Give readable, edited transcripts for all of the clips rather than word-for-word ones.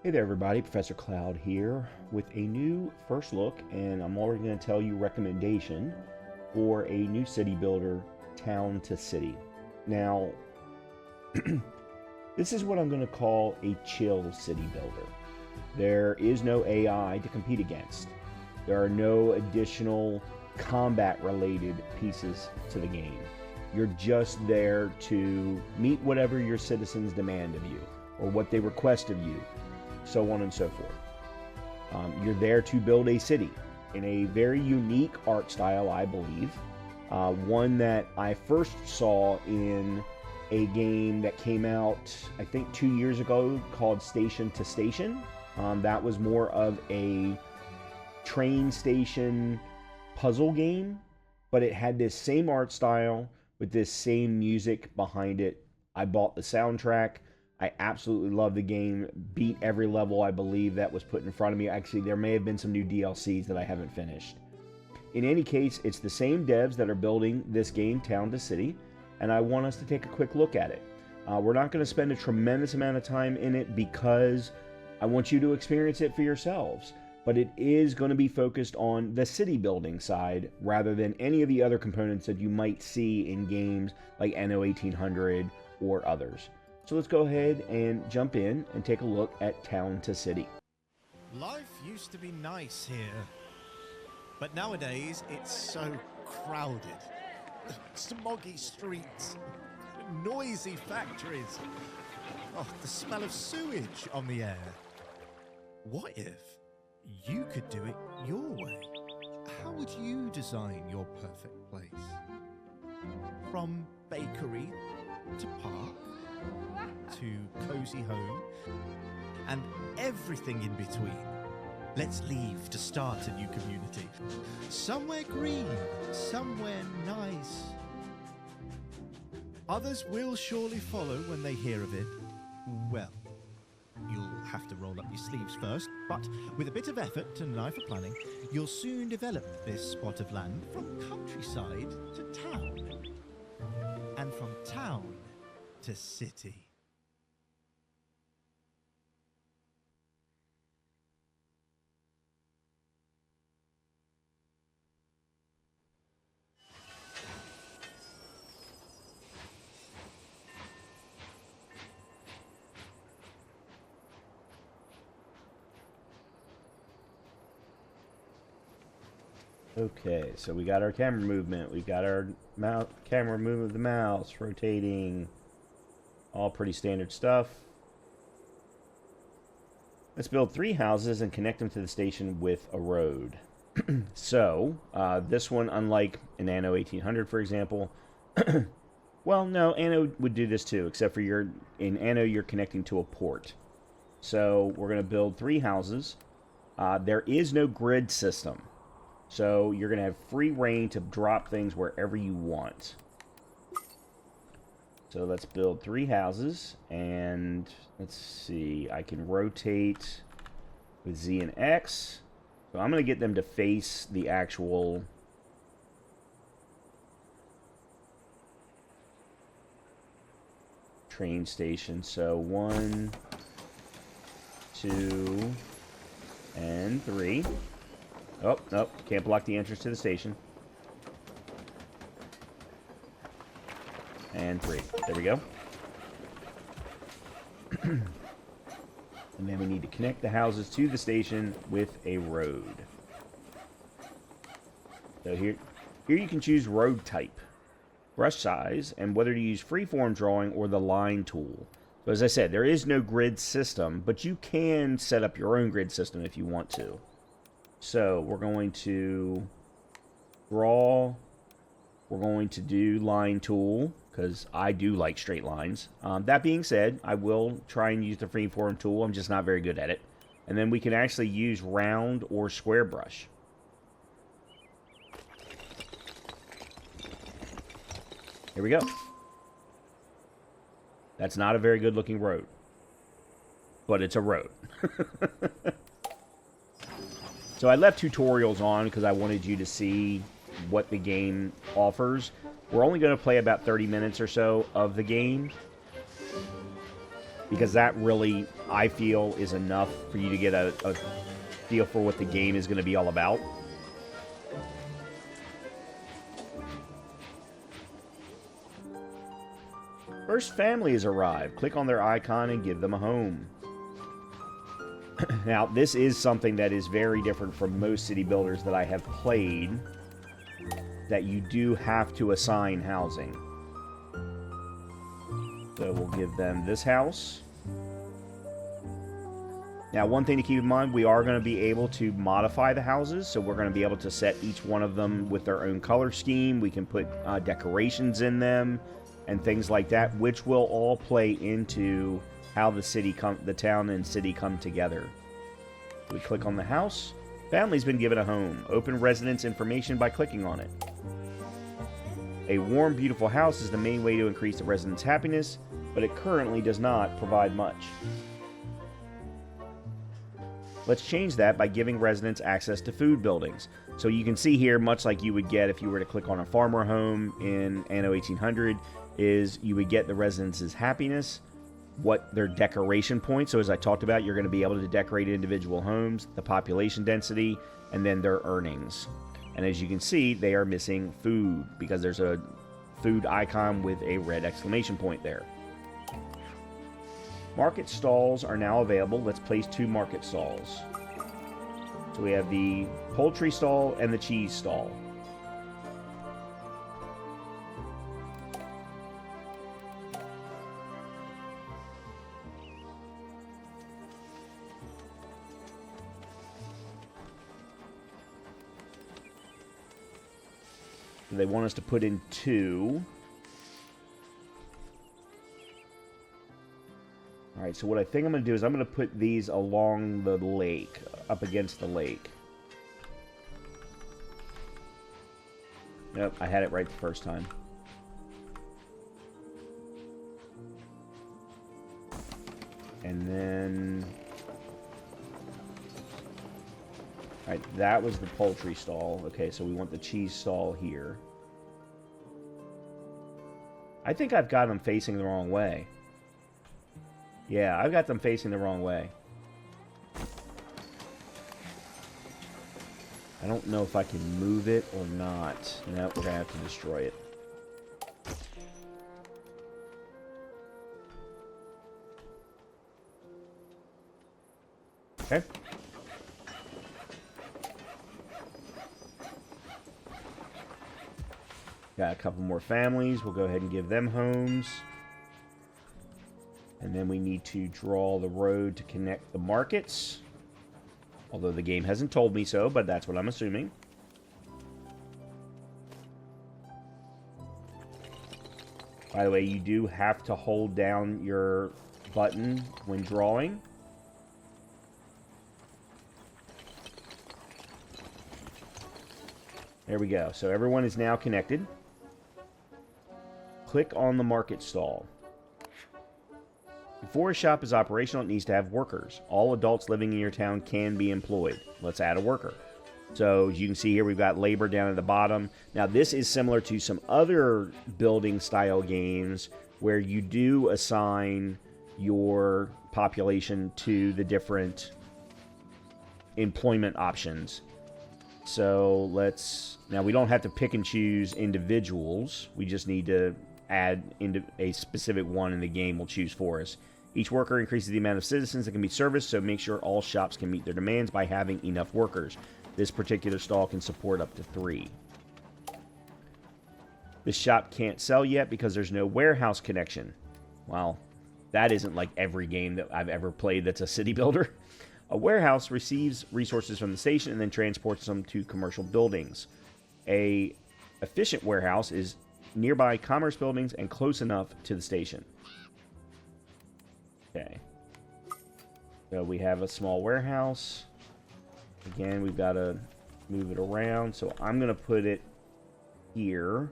Hey there everybody, Professor Cloud here with a new first look, and I'm already going to tell you recommendation for a new city builder, Town to City. Now, this is what I'm going to call a chill city builder. There is no AI to compete against. There are no additional combat related pieces to the game. You're just there to meet whatever your citizens demand of you or what they request of you, so on and so forth. You're there to build a city in a very unique art style, I believe. One that I first saw in a game that came out, I think 2 years ago, called Station to Station. That was more of a train station puzzle game, but it had this same art style with this same music behind it. I bought the soundtrack. I absolutely love the game, beat every level I believe that was put in front of me. Actually, there may have been some new DLCs that I haven't finished. In any case, it's the same devs that are building this game, Town to City, and I want us to take a quick look at it. We're not going to spend a tremendous amount of time in it because I want you to experience it for yourselves, but it is going to be focused on the city building side rather than any of the other components that you might see in games like NO 1800 or others. So let's go ahead and jump in and take a look at Town to City. Life used to be nice here, but nowadays it's so crowded. Smoggy streets, noisy factories, the smell of sewage on the air. What if you could do it your way? How would you design your perfect place? From bakery to park, to cozy home, and everything in between. Let's leave to start a new community. Somewhere green, somewhere nice. Others will surely follow when they hear of it. Well, you'll have to roll up your sleeves first, but with a bit of effort and an eye for planning, you'll soon develop this spot of land from countryside to town, and from town to city. Okay, so we got our camera movement, we got our camera movement of the mouse, rotating, all pretty standard stuff. Let's build 3 houses and connect them to the station with a road. So, this one, unlike an NO 1800, for example, well, no, Anno would do this too, except for in Anno you're connecting to a port. So we're going to build 3 houses. There is no grid system. So you're going to have free reign to drop things wherever you want. So let's build 3 houses, and let's see, I can rotate with Z and X. So I'm going to get them to face the actual train station. So 1, 2, and 3. Oh, nope, can't block the entrance to the station. And 3. There we go. And then we need to connect the houses to the station with a road. So here you can choose road type, brush size, and whether to use freeform drawing or the line tool. So as I said, there is no grid system, but you can set up your own grid system if you want to. So we're going to draw, we're going to do line tool, because I do like straight lines. That being said, I will try and use the freeform tool, I'm just not very good at it. And then we can actually use round or square brush. Here we go. That's not a very good looking road, but it's a road. So I left tutorials on because I wanted you to see what the game offers. We're only going to play about 30 minutes or so of the game because that really, I feel, is enough for you to get a feel for what the game is going to be all about. First family has arrived. Click on their icon and give them a home. Now, this is something that is very different from most city builders that I have played, that you do have to assign housing. So we'll give them this house. Now, one thing to keep in mind, we are going to be able to modify the houses, so we're going to be able to set each one of them with their own color scheme. We can put decorations in them and things like that, which will all play into how the town and city come together. We click on the house. Family's been given a home. Open residence information by clicking on it. A warm, beautiful house is the main way to increase the residents' happiness, but it currently does not provide much. Let's change that by giving residents access to food buildings. So you can see here, much like you would get if you were to click on a farmer home in Anno 1800, is you would get the residents' happiness, what their decoration points. So as I talked about, you're going to be able to decorate individual homes, the population density, and then their earnings. And as you can see, they are missing food because there's a food icon with a red exclamation point there. Market stalls are now available. Let's place 2 market stalls. So we have the poultry stall and the cheese stall. They want us to put in 2. Alright, so what I think I'm going to do is I'm going to put these along the lake, up against the lake. Yep, I had it right the first time. And then... Alright, that was the poultry stall. Okay, so we want the cheese stall here. I think I've got them facing the wrong way. Yeah, I've got them facing the wrong way. I don't know if I can move it or not. No, we're going to have to destroy it. Okay. Got a couple more families. We'll go ahead and give them homes. And then we need to draw the road to connect the markets. Although the game hasn't told me so, but that's what I'm assuming. By the way, you do have to hold down your button when drawing. There we go. So everyone is now connected. Click on the market stall. Before a shop is operational, it needs to have workers. All adults living in your town can be employed. Let's add a worker. So as you can see here, we've got labor down at the bottom. Now this is similar to some other building style games where you do assign your population to the different employment options. So now we don't have to pick and choose individuals. We just need to add into a specific one, and the game will choose for us. Each worker increases the amount of citizens that can be serviced, so make sure all shops can meet their demands by having enough workers. This particular stall can support up to 3. This shop can't sell yet because there's no warehouse connection. Well, that isn't like every game that I've ever played that's a city builder. A warehouse receives resources from the station and then transports them to commercial buildings. A efficient warehouse is nearby commerce buildings and close enough to the station. Okay. So we have a small warehouse. Again, we've got to move it around. So I'm going to put it here.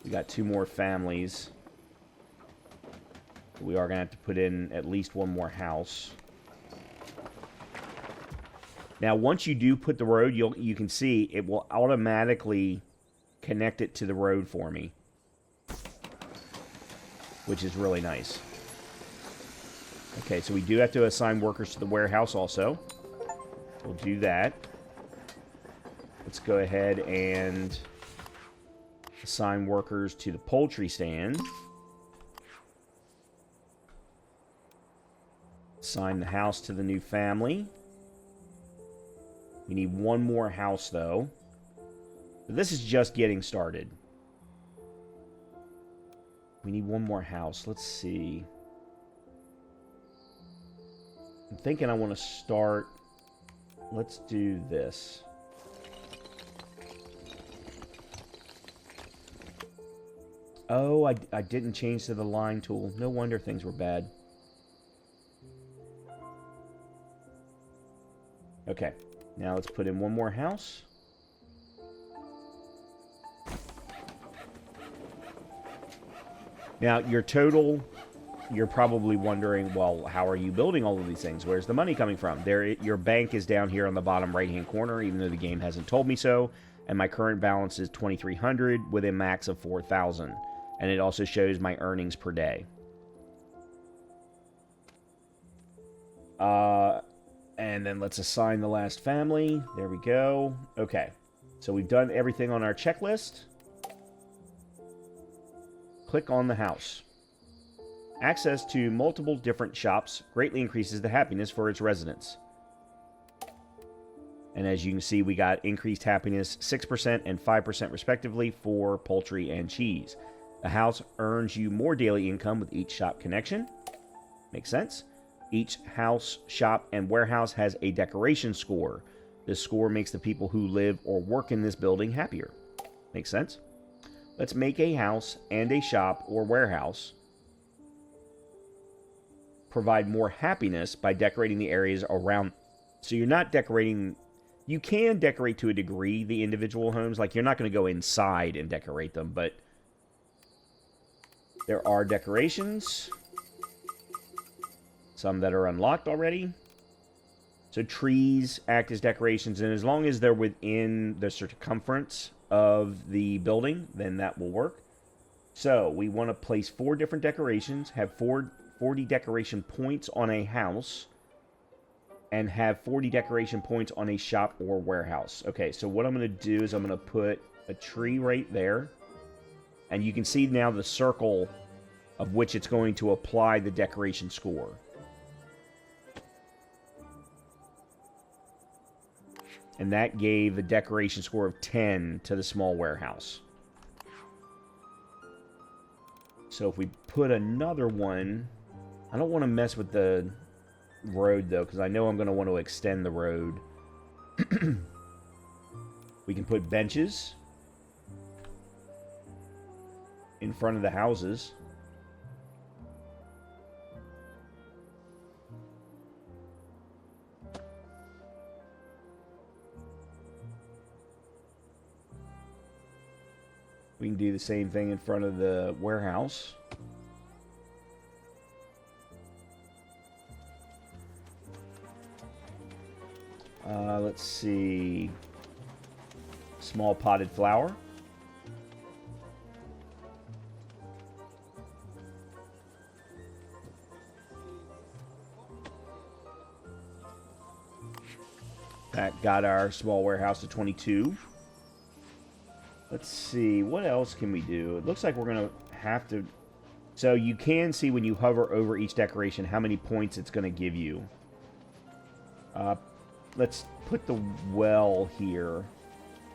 We got 2 more families. We are going to have to put in at least 1 more house. Now, once you do put the road, you can see it will automatically connect it to the road for me, which is really nice. Okay, so we do have to assign workers to the warehouse also. We'll do that. Let's go ahead and assign workers to the poultry stand. Assign the house to the new family. We need one more house, though. This is just getting started. We need one more house. Let's see. I'm thinking I want to start... Let's do this. Oh, I didn't change to the line tool. No wonder things were bad. Okay. Now let's put in one more house. Now, your total, you're probably wondering, well, how are you building all of these things? Where's the money coming from? Your bank is down here on the bottom right-hand corner, even though the game hasn't told me so. And my current balance is 2,300 with a max of 4,000. And it also shows my earnings per day. And then let's assign the last family. There we go. Okay. So we've done everything on our checklist. Click on the house. Access to multiple different shops greatly increases the happiness for its residents. And as you can see, we got increased happiness 6% and 5% respectively for poultry and cheese. The house earns you more daily income with each shop connection. Makes sense. Each house, shop, and warehouse has a decoration score. This score makes the people who live or work in this building happier. Makes sense. Let's make a house and a shop or warehouse provide more happiness by decorating the areas around. So you're not decorating... You can decorate to a degree the individual homes. Like, you're not going to go inside and decorate them, but there are decorations. Some that are unlocked already. So trees act as decorations, and as long as they're within the circumference of the building, then that will work. So we want to place 4 different decorations, have 40 decoration points on a house, and have 40 decoration points on a shop or warehouse. Okay, so what I'm going to do is I'm going to put a tree right there, and you can see now the circle of which it's going to apply the decoration score. And that gave the decoration score of 10 to the small warehouse. So if we put another one... I don't want to mess with the road, though, because I know I'm going to want to extend the road. We can put benches in front of the houses. We can do the same thing in front of the warehouse. Let's see. Small potted flower. That got our small warehouse to 22. Let's see, what else can we do? It looks like we're going to have to... So you can see when you hover over each decoration how many points it's going to give you. Let's put the well here.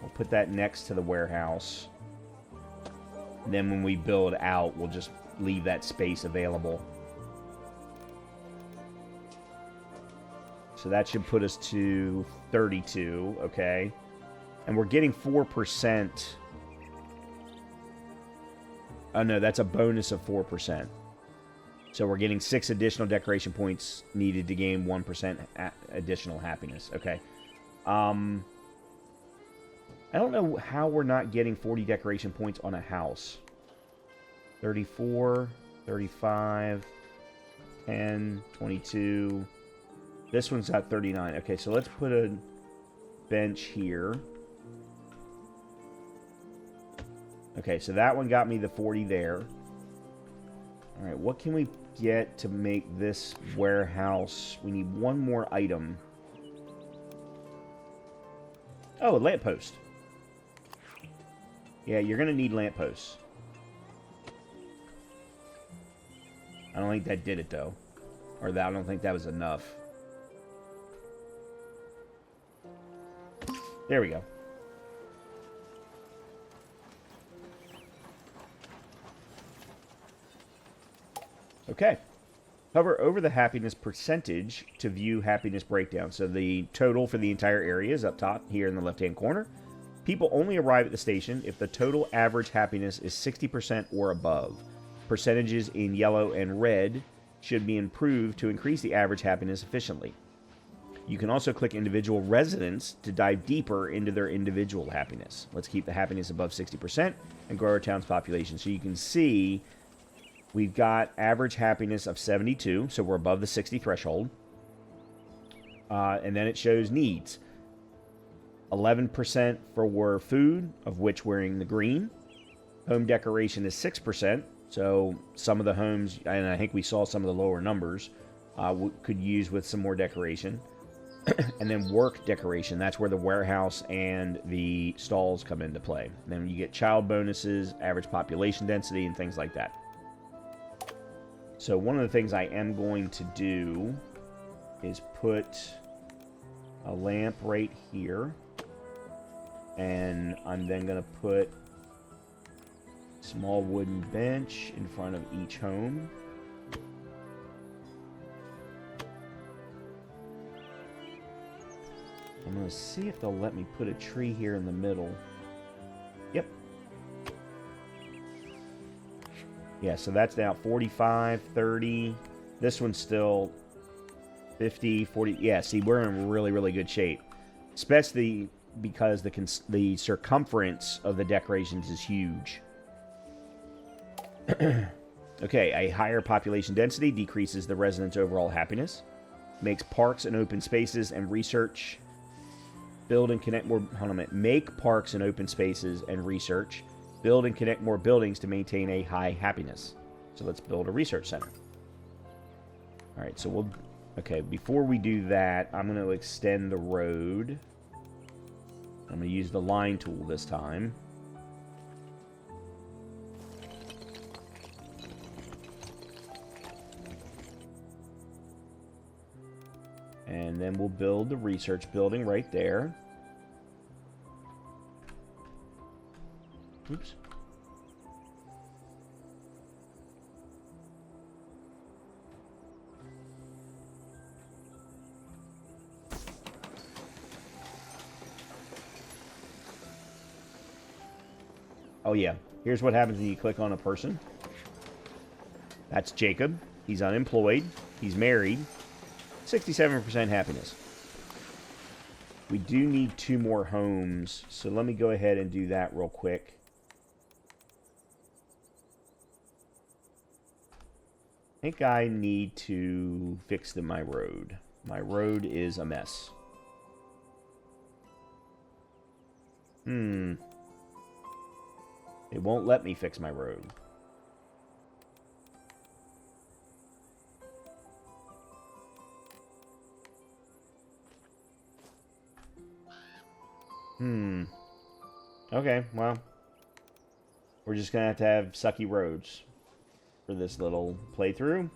We'll put that next to the warehouse. And then when we build out, we'll just leave that space available. So that should put us to 32, okay. And we're getting 4%. Oh no, that's a bonus of 4%. So we're getting 6 additional decoration points needed to gain 1% additional happiness. Okay. I don't know how we're not getting 40 decoration points on a house. 34, 35, 10, 22. This one's got 39. Okay, so let's put a bench here. Okay, so that one got me the 40 there. All right, what can we get to make this warehouse? We need one more item. Oh, a lamppost. Yeah, you're going to need lampposts. I don't think that did it, though. Or that, I don't think that was enough. There we go. Okay. Hover over the happiness percentage to view happiness breakdown. So the total for the entire area is up top here in the left-hand corner. People only arrive at the station if the total average happiness is 60% or above. Percentages in yellow and red should be improved to increase the average happiness efficiently. You can also click individual residents to dive deeper into their individual happiness. Let's keep the happiness above 60% and grow our town's population. So you can see we've got average happiness of 72, so we're above the 60 threshold. And then it shows needs. 11% for food, of which we're in the green. Home decoration is 6%, so some of the homes, and I think we saw some of the lower numbers, could use with some more decoration. And then work decoration, that's where the warehouse and the stalls come into play. And then you get child bonuses, average population density, and things like that. So one of the things I am going to do is put a lamp right here. And I'm then going to put a small wooden bench in front of each home. I'm going to see if they'll let me put a tree here in the middle. Yep. Yeah, so that's now 45, 30. This one's still 50, 40. Yeah, see, we're in really, really good shape. Especially because the circumference of the decorations is huge. Okay, a higher population density decreases the residents' overall happiness. Makes parks and open spaces and research. Build and connect more... Hold on a minute. Make parks and open spaces and research. Build and connect more buildings to maintain a high happiness. So let's build a research center. Alright, so we'll... Okay, before we do that, I'm going to extend the road. I'm going to use the line tool this time. And then we'll build the research building right there. Oops. Oh yeah, here's what happens when you click on a person. That's Jacob. He's unemployed. He's married. 67% happiness. We do need 2 more homes, so let me go ahead and do that real quick. I think I need to fix my road. My road is a mess. It won't let me fix my road. Okay, well, we're just gonna have to have sucky roads for this little playthrough.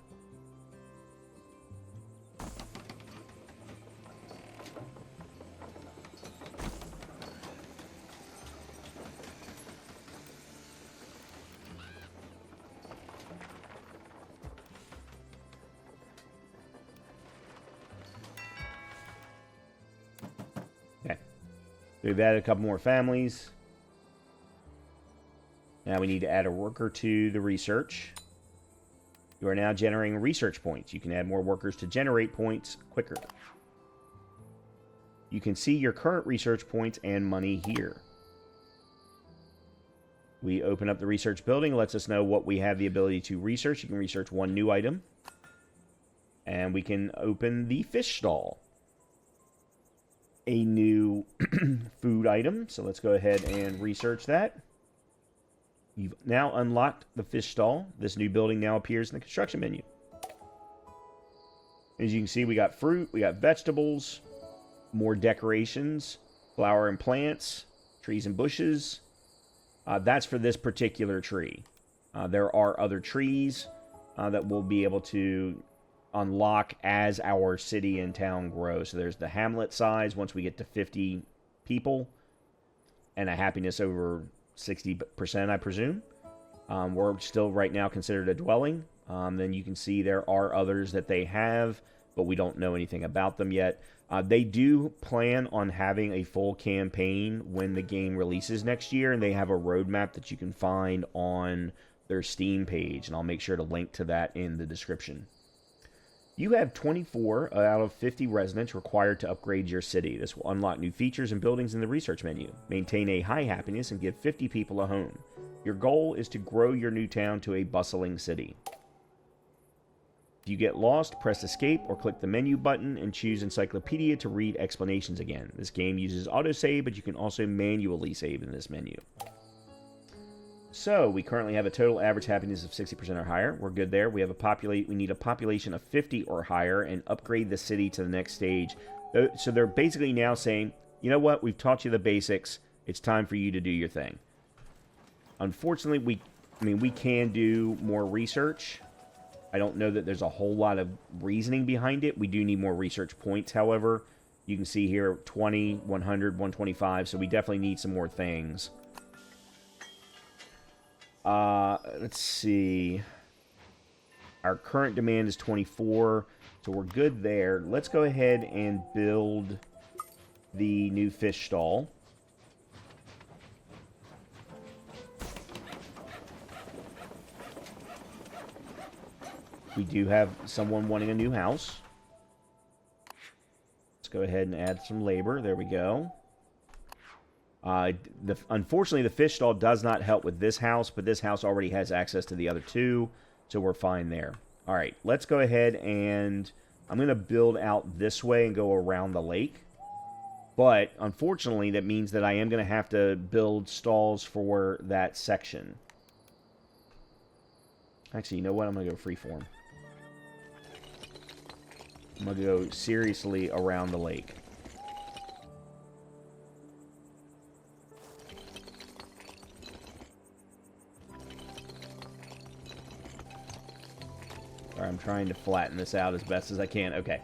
Okay. We've added a couple more families. Now we need to add a worker to the research. You are now generating research points. You can add more workers to generate points quicker. You can see your current research points and money here. We open up the research building. It lets us know what we have the ability to research. You can research 1 new item. And we can open the fish stall. A new food item. So let's go ahead and research that. You've now unlocked the fish stall. This new building now appears in the construction menu. As you can see, we got fruit, we got vegetables, more decorations, flower and plants, trees and bushes. That's for this particular tree. There are other trees that we'll be able to unlock as our city and town grow. So there's the hamlet size once we get to 50 people and a happiness over 60%, I presume. We're still right now considered a dwelling. Then you can see there are others that they have, but we don't know anything about them yet. They do plan on having a full campaign when the game releases next year, and they have a roadmap that you can find on their Steam page, and I'll make sure to link to that in the description. You have 24 out of 50 residents required to upgrade your city. This will unlock new features and buildings in the research menu. Maintain a high happiness and give 50 people a home. Your goal is to grow your new town to a bustling city. If you get lost, press escape or click the menu button and choose encyclopedia to read explanations again. This game uses autosave, but you can also manually save in this menu. So, we currently have a total average happiness of 60% or higher. We're good there. We need a population of 50 or higher and upgrade the city to the next stage. So they're basically now saying, you know what, we've taught you the basics. It's time for you to do your thing. Unfortunately, we can do more research. I don't know that there's a whole lot of reasoning behind it. We do need more research points, however. You can see here 20, 100, 125, so we definitely need some more things. Let's see. Our current demand is 24, so we're good there. Let's go ahead and build the new fish stall. We do have someone wanting a new house. Let's go ahead and add some labor. There we go. Unfortunately, the fish stall does not help with this house, but this house already has access to the other two, so we're fine there. All right, let's go ahead and I'm going to build out this way and go around the lake. But, unfortunately, that means that I am going to have to build stalls for that section. Actually, you know what? I'm going to go freeform. I'm going to go seriously around the lake. Or I'm trying to flatten this out as best as I can. Okay.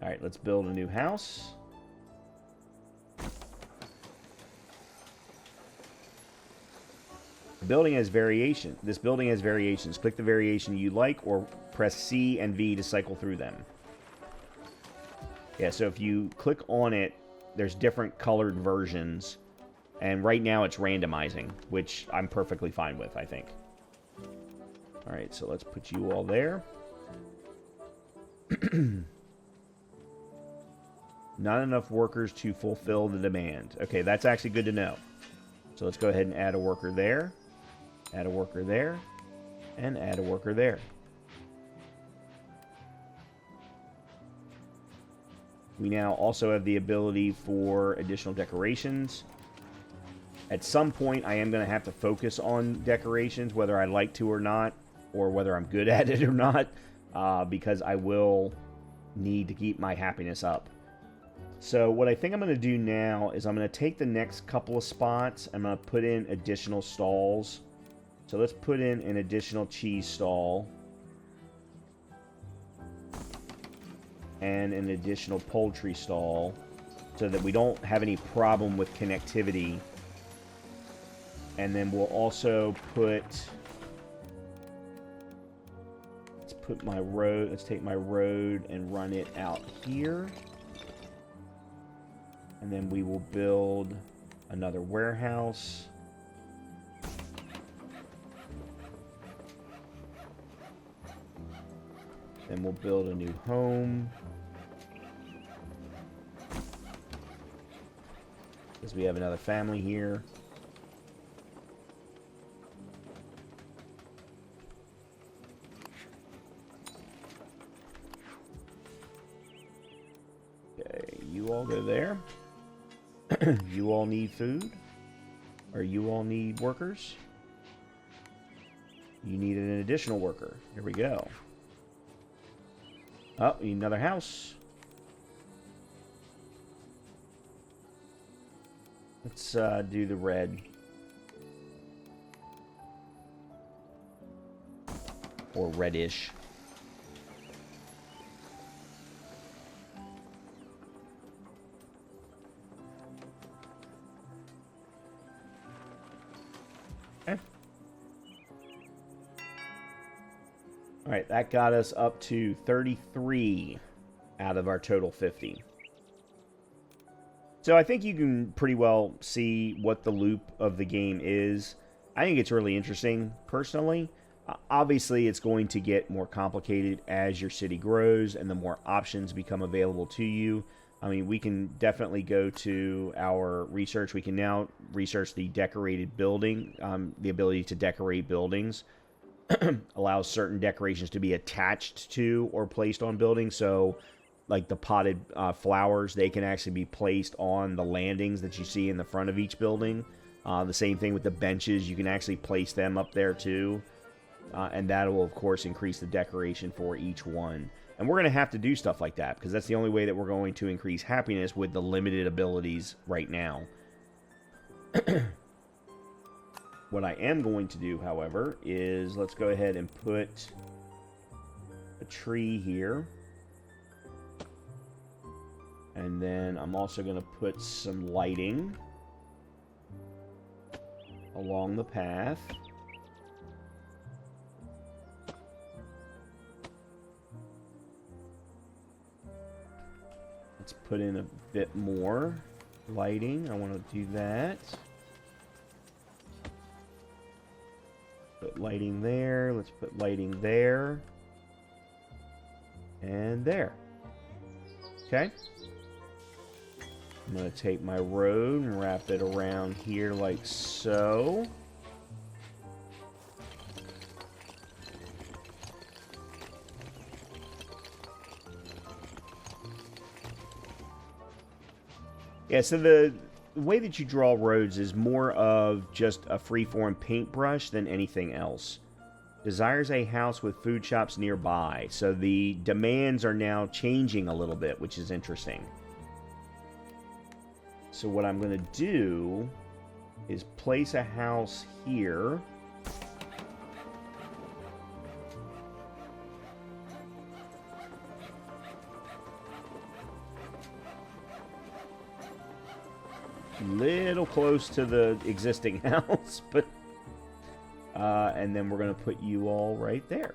Alright, let's build a new house. The building has variation. This building has variations. Click the variation you like or press C and V to cycle through them. Yeah, so if you click on it, there's different colored versions. And right now it's randomizing, which I'm perfectly fine with, I think. Alright, so let's put you all there. Not enough workers to fulfill the demand. Okay, that's actually good to know. So let's go ahead and add a worker there. Add a worker there. And add a worker there. We now also have the ability for additional decorations. At some point, I am going to have to focus on decorations, whether I like to or not, or whether I'm good at it or not, because I will need to keep my happiness up. So what I think I'm going to do now is I'm going to take the next couple of spots. I'm going to put in additional stalls. So let's put in an additional cheese stall. And an additional poultry stall. So that we don't have any problem with connectivity. And then we'll also put... Let's take my road and run it out here. And then we will build another warehouse. Then we'll build a new home. Because we have another family here. You all go there. You all need food. Or you all need workers. You need an additional worker. Here we go. Oh, we need another house. Let's do the red. Or reddish. Okay. Alright, that got us up to 33 out of our total 50. So I think you can pretty well see what the loop of the game is. I think it's really interesting, personally. Obviously, it's going to get more complicated as your city grows and the more options become available to you. I mean, we can definitely go to our research. We can now research the decorated building, the ability to decorate buildings. Allows certain decorations to be attached to or placed on buildings. So, like the potted flowers, they can actually be placed on the landings that you see in the front of each building. The same thing with the benches. You can actually place them up there too. And that will, of course, increase the decoration for each one. And we're going to have to do stuff like that, because that's the only way that we're going to increase happiness with the limited abilities right now. What I am going to do, however, is let's go ahead and put a tree here. And then I'm also going to put some lighting along the path. Let's put in a bit more lighting. I want to do that. Put lighting there. Let's put lighting there. And there. Okay. I'm going to take my road and wrap it around here like so. Yeah, so the way that you draw roads is more of just a freeform paintbrush than anything else. Desires a house with food shops nearby. So the demands are now changing a little bit, which is interesting. So what I'm going to do is place a house here. Little close to the existing house, but and then we're going to put you all right there.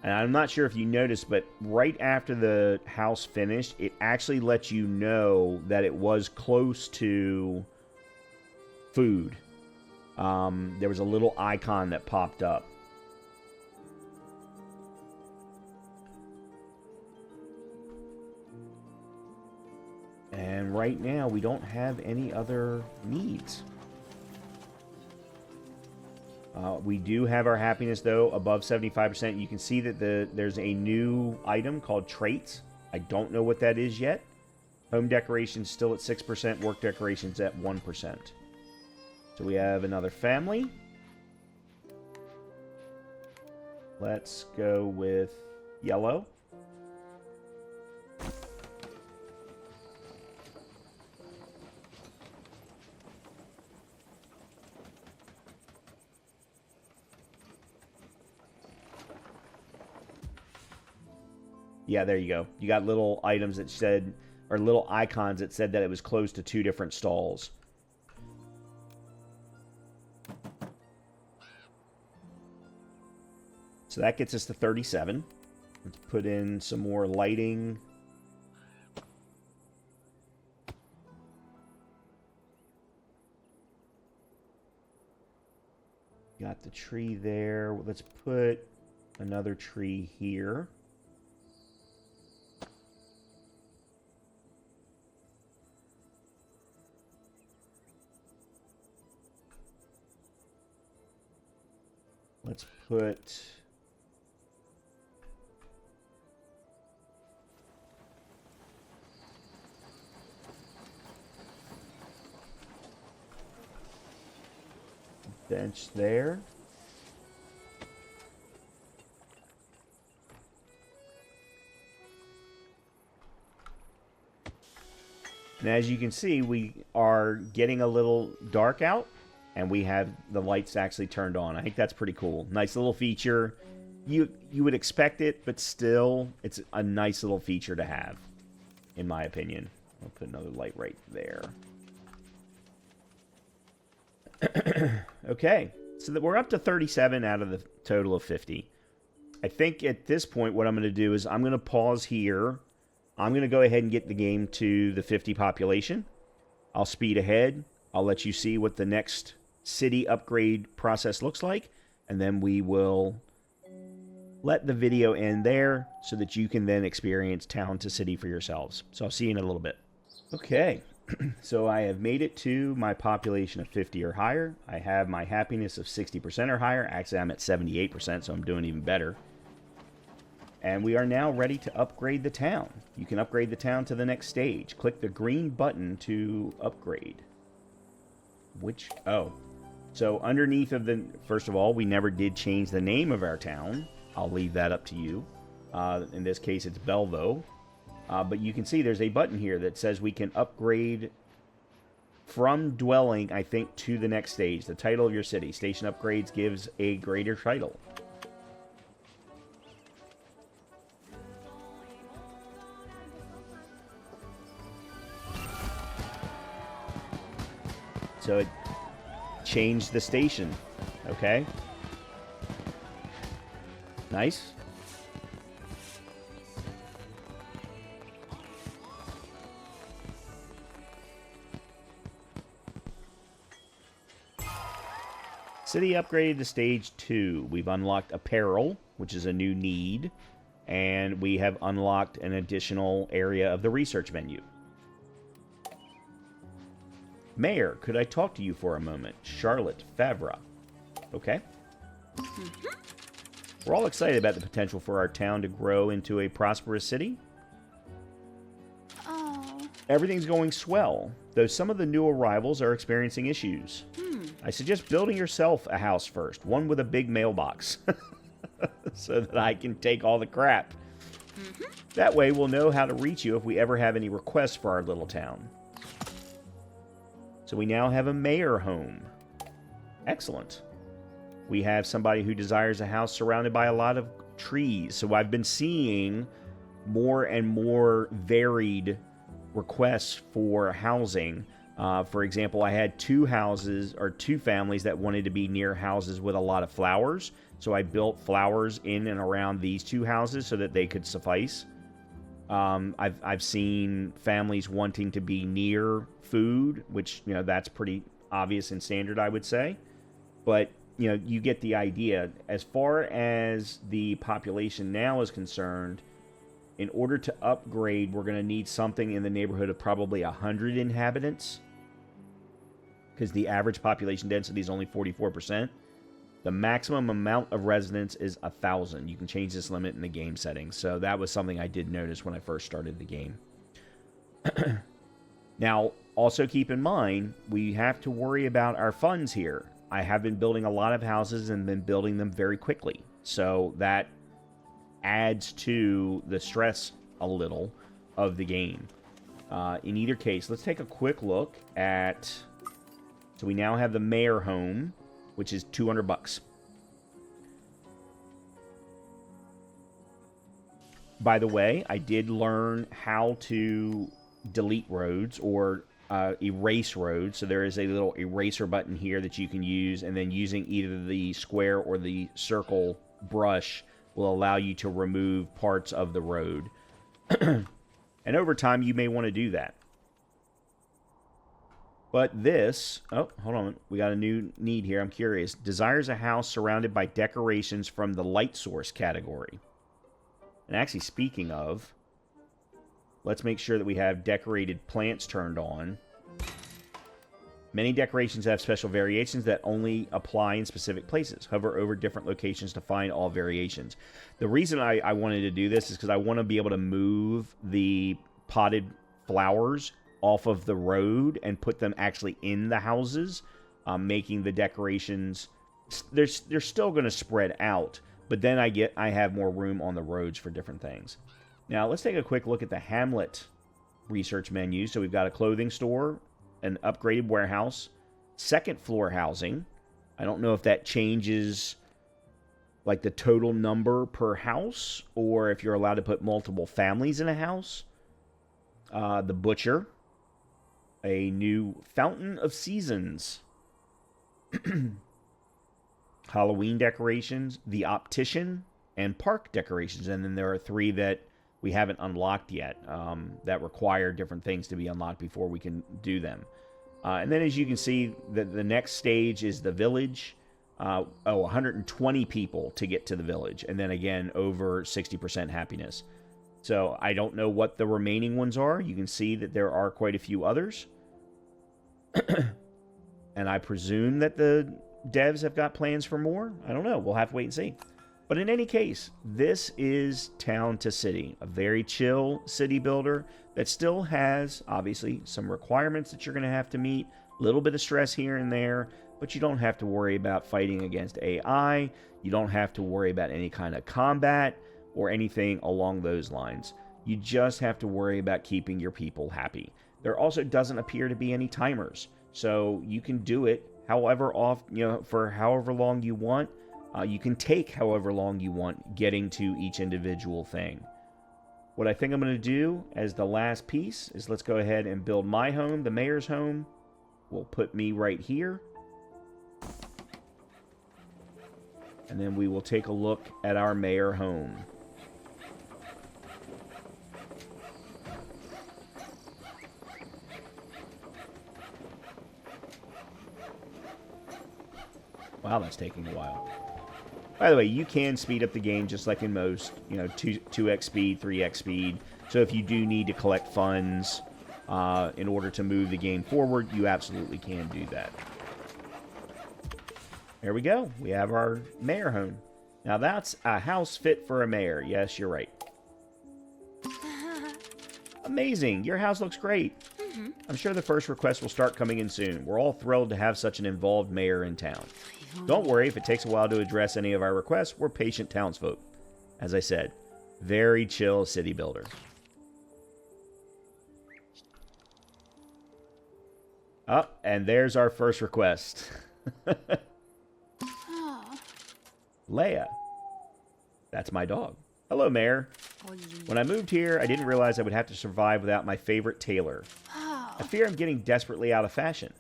And I'm not sure if you noticed, but right after the house finished, it actually lets you know that it was close to food. There was a little icon that popped up. And right now, we don't have any other needs. We do have our happiness, though, above 75%. You can see that there's a new item called traits. I don't know what that is yet. Home decorations still at 6%. Work decorations at 1%. So we have another family. Let's go with yellow. Yeah, there you go. You got little items that said, or little icons that said that it was close to 2 different stalls. So that gets us to 37. Let's put in some more lighting. Got the tree there. Let's put another tree here. Let's put bench there. And as you can see, we are getting a little dark out, and we have the lights actually turned on. I think that's pretty cool. Nice little feature. You would expect it, but still, it's a nice little feature to have, in my opinion. I'll put another light right there. Okay, so we're up to 37 out of the total of 50. I think at this point, what I'm going to do is I'm going to pause here. I'm going to go ahead and get the game to the 50 population. I'll speed ahead. I'll let you see what the next city upgrade process looks like, and then we will let the video end there so that you can then experience town to city for yourselves. So I'll see you in a little bit. Okay, so I have made it to my population of 50 or higher. I have my happiness of 60% or higher. Actually, I'm at 78%, so I'm doing even better. And we are now ready to upgrade the town. You can upgrade the town to the next stage. Click the green button to upgrade. So underneath of the, first of all, we never did change the name of our town. I'll leave that up to you. In this case, it's Belleville. But you can see there's a button here that says we can upgrade from dwelling, I think, to the next stage. The title of your city. Station upgrades gives a greater title. So it changed the station. Okay. Nice. City upgraded to stage 2. We've unlocked apparel, which is a new need, and we have unlocked an additional area of the research menu. Mayor, could I talk to you for a moment? Charlotte Favre. Okay. We're all excited about the potential for our town to grow into a prosperous city. Oh. Everything's going swell, though some of the new arrivals are experiencing issues. I suggest building yourself a house first, one with a big mailbox, so that I can take all the crap. That way we'll know how to reach you if we ever have any requests for our little town. So we now have a mayor home. Excellent. We have somebody who desires a house surrounded by a lot of trees. So I've been seeing more and more varied requests for housing. For example, I had two families that wanted to be near houses with a lot of flowers. So I built flowers in and around these two houses so that they could suffice. I've seen families wanting to be near food, which, you know, that's pretty obvious and standard, I would say. But, you know, you get the idea. As far as the population now is concerned, in order to upgrade, we're going to need something in the neighborhood of probably 100 inhabitants, because the average population density is only 44%. The maximum amount of residents is 1,000. You can change this limit in the game settings. So that was something I did notice when I first started the game. Now, also keep in mind, we have to worry about our funds here. I have been building a lot of houses and been building them very quickly. So that adds to the stress a little of the game. In either case, let's take a quick look at... So we now have the mayor home, which is $200. By the way, I did learn how to delete roads or erase roads. So there is a little eraser button here that you can use, and then using either the square or the circle brush will allow you to remove parts of the road. And over time, you may want to do that. But this... Oh, hold on. We got a new need here. I'm curious. Desires a house surrounded by decorations from the light source category. And actually, speaking of, let's make sure that we have decorated plants turned on. Many decorations have special variations that only apply in specific places. Hover over different locations to find all variations. The reason I wanted to do this is because I want to be able to move the potted flowers off of the road and put them actually in the houses. making the decorations. They're still going to spread out, but then I have more room on the roads for different things. Now let's take a quick look at the Hamlet research menu. So we've got a clothing store, an upgraded warehouse, second floor housing. I don't know if that changes like the total number per house, or if you're allowed to put multiple families in a house. The butcher, a new fountain of seasons, Halloween decorations, the optician, and park decorations. And then there are 3 that we haven't unlocked yet that require different things to be unlocked before we can do them. And then as you can see, the next stage is the village. 120 people to get to the village. And then again, over 60% happiness. So I don't know what the remaining ones are. You can see that there are quite a few others. And I presume that the devs have got plans for more. I don't know. We'll have to wait and see. But in any case, this is Town to City, a very chill city builder that still has, obviously, some requirements that you're going to have to meet, a little bit of stress here and there, but you don't have to worry about fighting against AI. You don't have to worry about any kind of combat or anything along those lines. You just have to worry about keeping your people happy. There also doesn't appear to be any timers, so you can do it however often, for however long you want. You can take however long you want getting to each individual thing. What I think I'm going to do as the last piece is let's go ahead and build my home, the mayor's home. We'll put me right here. And then we will take a look at our mayor home. Wow, that's taking a while. By the way, you can speed up the game just like in most, 2x speed, 3x speed. So if you do need to collect funds in order to move the game forward, you absolutely can do that. There we go. We have our mayor home. Now that's a house fit for a mayor. Yes, you're right. Amazing. Your house looks great. I'm sure the first request will start coming in soon. We're all thrilled to have such an involved mayor in town. Don't worry if it takes a while to address any of our requests. We're patient townsfolk. As I said, very chill city builder. Oh, and there's our first request. Leia. That's my dog. Hello, Mayor. When I moved here, I didn't realize I would have to survive without my favorite tailor. I fear I'm getting desperately out of fashion.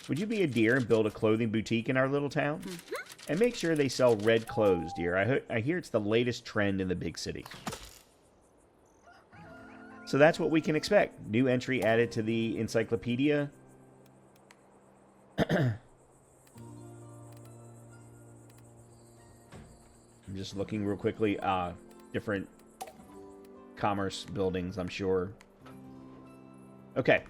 Would you be a dear and build a clothing boutique in our little town? And make sure they sell red clothes, dear. I hear it's the latest trend in the big city. So that's what we can expect. New entry added to the encyclopedia. I'm just looking real quickly. Different commerce buildings, I'm sure. Okay.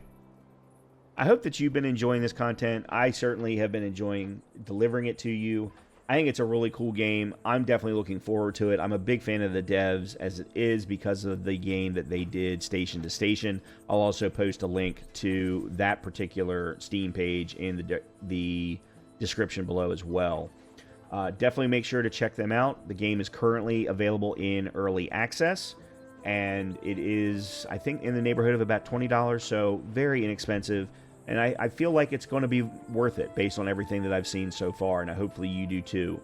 I hope that you've been enjoying this content. I certainly have been enjoying delivering it to you. I think it's a really cool game. I'm definitely looking forward to it. I'm a big fan of the devs as it is because of the game that they did Station to Station. I'll also post a link to that particular Steam page in the description below as well. Definitely make sure to check them out. The game is currently available in early access, and it is, I think, in the neighborhood of about $20, so very inexpensive. And I feel like it's going to be worth it based on everything that I've seen so far, and hopefully you do too.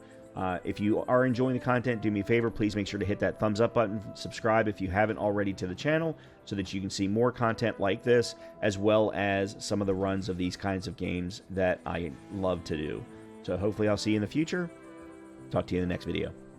If you are enjoying the content, do me a favor, please make sure to hit that thumbs up button, subscribe if you haven't already to the channel, so that you can see more content like this, as well as some of the runs of these kinds of games that I love to do. So hopefully I'll see you in the future. Talk to you in the next video.